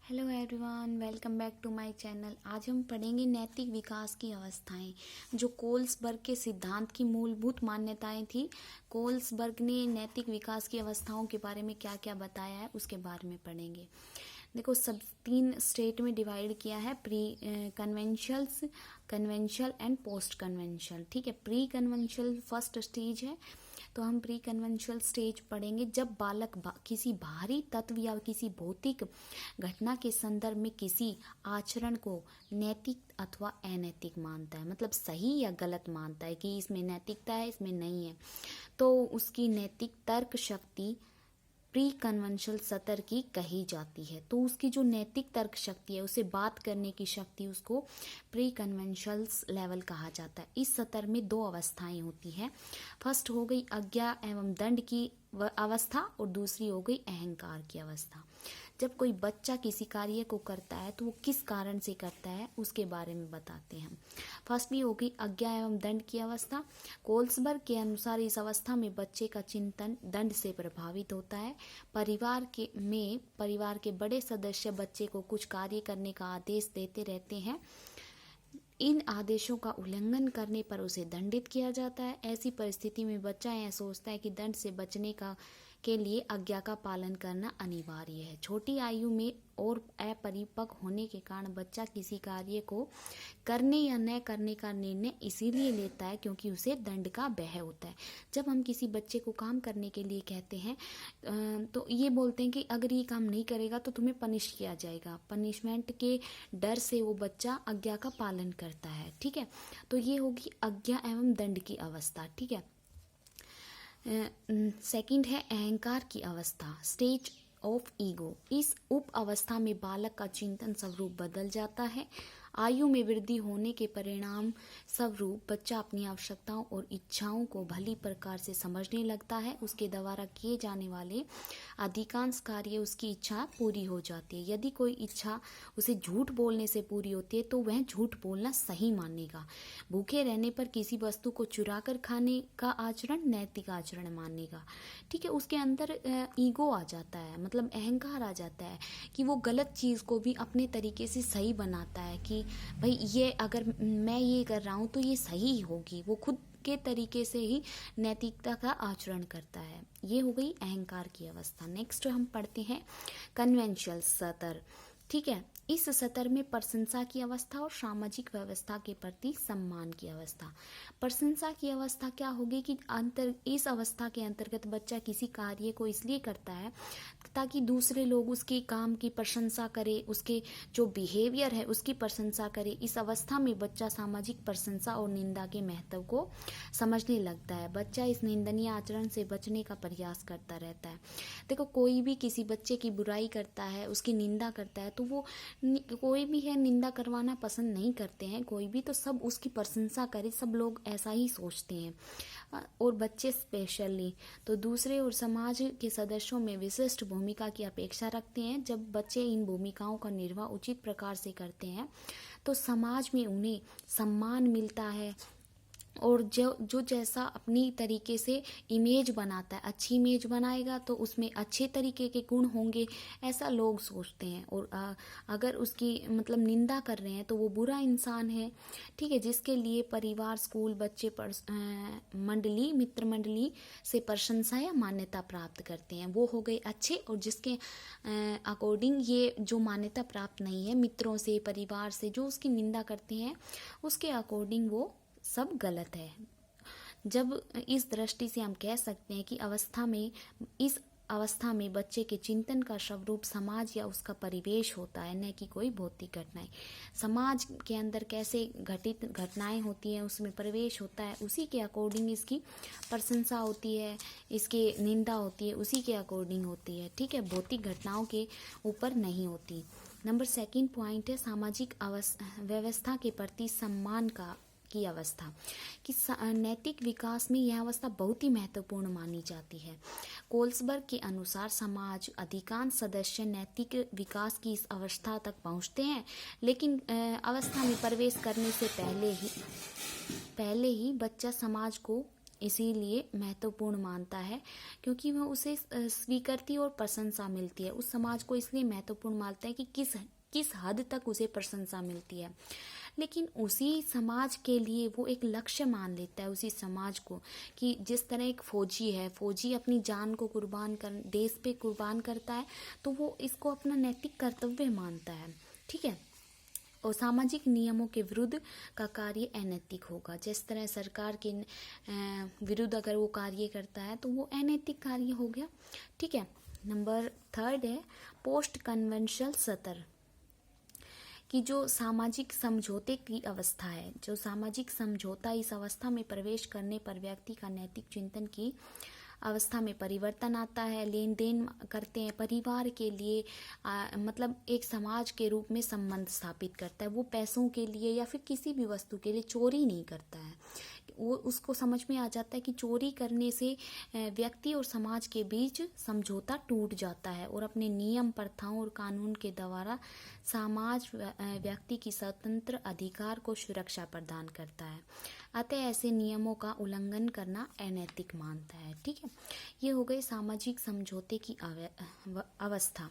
Hello everyone, welcome back to my channel. आज हम पढ़ेंगे नैतिक विकास की अवस्थाएं, जो कोल्सबर्ग के सिद्धांत की मूलभूत मान्यताएं थी। कोल्सबर्ग ने नैतिक विकास की अवस्थाओं के बारे में क्या क्या बताया है उसके बारे में पढ़ेंगे। देखो, सब 3 स्टेट में डिवाइड किया है, pre conventionals, conventional and post conventional. ठीक है, प्री कन्वेंशनल फर्स्ट स्टेज है, तो हम प्री कन्वेंशनल स्टेज पढ़ेंगे जब बालक किसी बाहरी तत्व या किसी भौतिक घटना के संदर्भ में किसी आचरण को नैतिक अथवा अनैतिक मानता है, मतलब सही या गलत मानता है कि इसमें नैतिकता है, इसमें नहीं है, तो उसकी नैतिक तर्क शक्ति प्री कन्वेंशनल सतर की कही जाती है। तो उसकी जो नैतिक तर्क शक्ति है, उसे बात करने की शक्ति, उसको प्री कन्वेंशनल लेवल कहा जाता है। इस सतर में 2 अवस्थाएं होती हैं। फर्स्ट हो गई आज्ञा एवं दंड की अवस्था और दूसरी हो गई अहंकार की अवस्था। जब कोई बच्चा किसी कार्य को करता है तो वो किस कारण से करता है उसके बारे में बताते हैं। फर्स्ट भी हो गई आज्ञा एवं दंड की अवस्था। कोल्सबर्ग के अनुसार इस अवस्था में बच्चे का चिंतन दंड से प्रभावित होता है। परिवार के बड़े सदस्य बच्चे को कुछ कार्य करने का आदेश देते रहते हैं। इन आदेशों का उल्लंघन करने पर उसे दंडित किया जाता है। ऐसी परिस्थिति में बच्चा यह सोचता है कि दंड से बचने के लिए आज्ञा का पालन करना अनिवार्य है। छोटी आयु में और अपरिपक्व होने के कारण बच्चा किसी कार्य को करने या न करने का निर्णय इसीलिए लेता है क्योंकि उसे दंड का भय होता है। जब हम किसी बच्चे को काम करने के लिए कहते हैं तो ये बोलते हैं कि अगर ये काम नहीं करेगा तो तुम्हें पनिश किया जाएगा। पनिशमेंट के डर से वो बच्चा आज्ञा का पालन करता है। ठीक है, तो ये होगी आज्ञा एवं दंड की अवस्था। ठीक है, सेकंड है अहंकार की अवस्था, स्टेज ऑफ ईगो। इस उप अवस्था में बालक का चिंतन स्वरूप बदल जाता है। आयु में वृद्धि होने के परिणाम स्वरूप बच्चा अपनी आवश्यकताओं और इच्छाओं को भली प्रकार से समझने लगता है। उसके द्वारा किए जाने वाले अधिकांश कार्य उसकी इच्छा पूरी हो जाती है। यदि कोई इच्छा उसे झूठ बोलने से पूरी होती है तो वह झूठ बोलना सही मानेगा। भूखे रहने पर किसी वस्तु को चुरा कर खाने का आचरण नैतिक आचरण मानेगा। ठीक है, उसके अंदर ईगो आ जाता है, मतलब अहंकार आ जाता है कि वो गलत चीज़ को भी अपने तरीके से सही बनाता है कि भाई ये अगर मैं ये कर रहा हूँ तो ये सही होगी। वो खुद के तरीके से ही नैतिकता का आचरण करता है। ये हो गई अहंकार की अवस्था। नेक्स्ट हम पढ़ते हैं कन्वेंशनल सतर। ठीक है, इस सतर में प्रशंसा की अवस्था और सामाजिक व्यवस्था के प्रति सम्मान की अवस्था। प्रशंसा की अवस्था क्या होगी कि इस अवस्था के अंतर्गत बच्चा किसी कार्य को इसलिए करता है ताकि दूसरे लोग उसके काम की प्रशंसा करें, उसके जो बिहेवियर है उसकी प्रशंसा करें। इस अवस्था में बच्चा सामाजिक प्रशंसा और निंदा के महत्व को समझने लगता है। बच्चा इस निंदनीय आचरण से बचने का प्रयास करता रहता है। देखो, कोई भी किसी बच्चे की बुराई करता है, उसकी निंदा करता है, तो वो कोई भी है निंदा करवाना पसंद नहीं करते हैं कोई भी, तो सब उसकी प्रशंसा करे, सब लोग ऐसा ही सोचते हैं। और बच्चे स्पेशली तो दूसरे और समाज के सदस्यों में विशिष्ट भूमिका की अपेक्षा रखते हैं। जब बच्चे इन भूमिकाओं का निर्वाह उचित प्रकार से करते हैं तो समाज में उन्हें सम्मान मिलता है और जो जैसा अपनी तरीके से इमेज बनाता है, अच्छी इमेज बनाएगा तो उसमें अच्छे तरीके के गुण होंगे, ऐसा लोग सोचते हैं। और अगर उसकी मतलब निंदा कर रहे हैं तो वो बुरा इंसान है। ठीक है, जिसके लिए परिवार, स्कूल, बच्चे मंडली, मित्र मंडली से प्रशंसा या मान्यता प्राप्त करते हैं, वो हो गए अच्छे। और जिसके अकॉर्डिंग ये जो मान्यता प्राप्त नहीं है, मित्रों से, परिवार से जो उसकी निंदा करते हैं, उसके अकॉर्डिंग वो सब गलत है। जब इस दृष्टि से हम कह सकते हैं कि इस अवस्था में बच्चे के चिंतन का स्वरूप समाज या उसका परिवेश होता है, न कि कोई भौतिक घटनाएं। समाज के अंदर कैसे घटित घटनाएं होती हैं, उसमें परिवेश होता है, उसी के अकॉर्डिंग इसकी प्रशंसा होती है, इसकी निंदा होती है, उसी के अकॉर्डिंग होती है। ठीक है, भौतिक घटनाओं के ऊपर नहीं होती। नंबर 2 पॉइंट है सामाजिक व्यवस्था के प्रति सम्मान की अवस्था, कि नैतिक विकास में यह अवस्था बहुत ही महत्वपूर्ण मानी जाती है। कोल्सबर्ग के अनुसार समाज अधिकांश सदस्य नैतिक विकास की इस अवस्था तक पहुंचते हैं, लेकिन अवस्था में प्रवेश करने से पहले ही बच्चा समाज को इसीलिए महत्वपूर्ण मानता है, क्योंकि वह उसे स्वीकृति और प्रशंसा मिलती है। उस समाज को इसलिए महत्वपूर्ण मानता है कि किस हद तक उसे प्रशंसा मिलती है। लेकिन उसी समाज के लिए वो एक लक्ष्य मान लेता है उसी समाज को, कि जिस तरह एक फौजी अपनी जान को देश पे कुर्बान करता है, तो वो इसको अपना नैतिक कर्तव्य मानता है। ठीक है। और सामाजिक नियमों के विरुद्ध का कार्य अनैतिक होगा। जिस तरह सरकार के विरुद्ध अगर वो कार्य करता है तो वो अनैतिक कार्य हो गया। ठीक है। नंबर 3 है पोस्ट कन्वेंशनल सतर, कि जो सामाजिक समझौते की अवस्था है, जो सामाजिक समझौता, इस अवस्था में प्रवेश करने पर व्यक्ति का नैतिक चिंतन की अवस्था में परिवर्तन आता है। लेन देन करते हैं परिवार के लिए, मतलब एक समाज के रूप में संबंध स्थापित करता है। वो पैसों के लिए या फिर किसी भी वस्तु के लिए चोरी नहीं करता है। वो उसको समझ में आ जाता है कि चोरी करने से व्यक्ति और समाज के बीच समझौता टूट जाता है, और अपने नियम, प्रथाओं और कानून के द्वारा समाज व्यक्ति की स्वतंत्र अधिकार को सुरक्षा प्रदान करता है। अतः ऐसे नियमों का उल्लंघन करना अनैतिक मानता है। ठीक है। ये हो गई सामाजिक समझौते की अवस्था।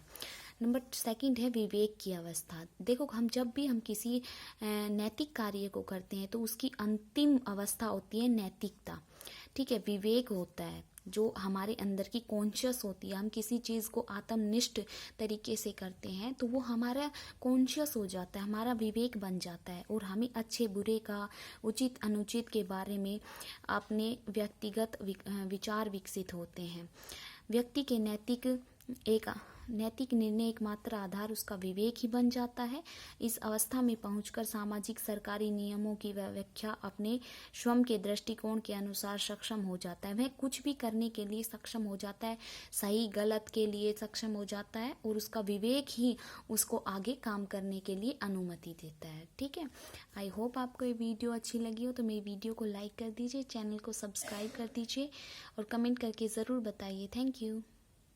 नंबर 2 है विवेक की अवस्था। देखो, जब भी हम किसी नैतिक कार्य को करते हैं तो उसकी अंतिम अवस्था होती है नैतिकता। ठीक है। विवेक होता है जो हमारे अंदर की कॉन्शियस होती है। हम किसी चीज़ को आत्मनिष्ठ तरीके से करते हैं तो वो हमारा कॉन्शियस हो जाता है, हमारा विवेक बन जाता है, और हमें अच्छे बुरे का, उचित अनुचित के बारे में अपने व्यक्तिगत विचार विकसित होते हैं। व्यक्ति के नैतिक निर्णय एकमात्र आधार उसका विवेक ही बन जाता है। इस अवस्था में पहुंचकर सामाजिक सरकारी नियमों की व्याख्या अपने स्वयं के दृष्टिकोण के अनुसार सक्षम हो जाता है। वह कुछ भी करने के लिए सक्षम हो जाता है, सही गलत के लिए सक्षम हो जाता है, और उसका विवेक ही उसको आगे काम करने के लिए अनुमति देता है। ठीक है। आई होप आपको ये वीडियो अच्छी लगी हो, तो मेरी वीडियो को लाइक कर दीजिए, चैनल को सब्सक्राइब कर दीजिए और कमेंट करके ज़रूर बताइए। Thank you.